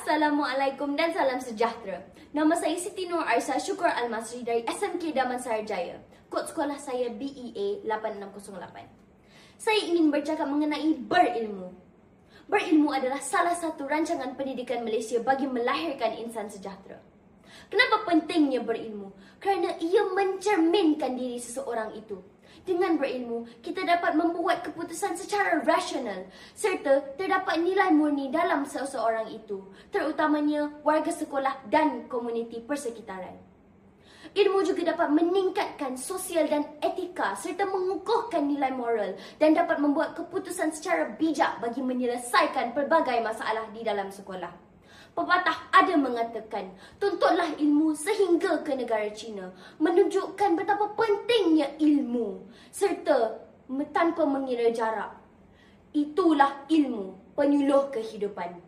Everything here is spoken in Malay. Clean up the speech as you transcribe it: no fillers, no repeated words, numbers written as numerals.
Assalamualaikum dan salam sejahtera. Nama saya Siti Nur Arsha Syukur Al-Masri dari SMK Damansara Jaya. Kod sekolah saya BEA 8608. Saya ingin bercakap mengenai berilmu. Berilmu adalah salah satu rancangan pendidikan Malaysia bagi melahirkan insan sejahtera. Kenapa pentingnya berilmu? Kerana ia mencerminkan diri seseorang itu. Dengan berilmu, kita dapat membuat keputusan secara rasional serta terdapat nilai murni dalam seseorang itu, terutamanya warga sekolah dan komuniti persekitaran. Ilmu juga dapat meningkatkan sosial dan etika serta mengukuhkan nilai moral dan dapat membuat keputusan secara bijak bagi menyelesaikan pelbagai masalah di dalam sekolah. Pepatah ada mengatakan, tuntutlah ilmu sehingga ke negara China, menunjukkan betapa pentingnya ilmu serta tanpa mengira jarak. Itulah ilmu, penyuluh kehidupan.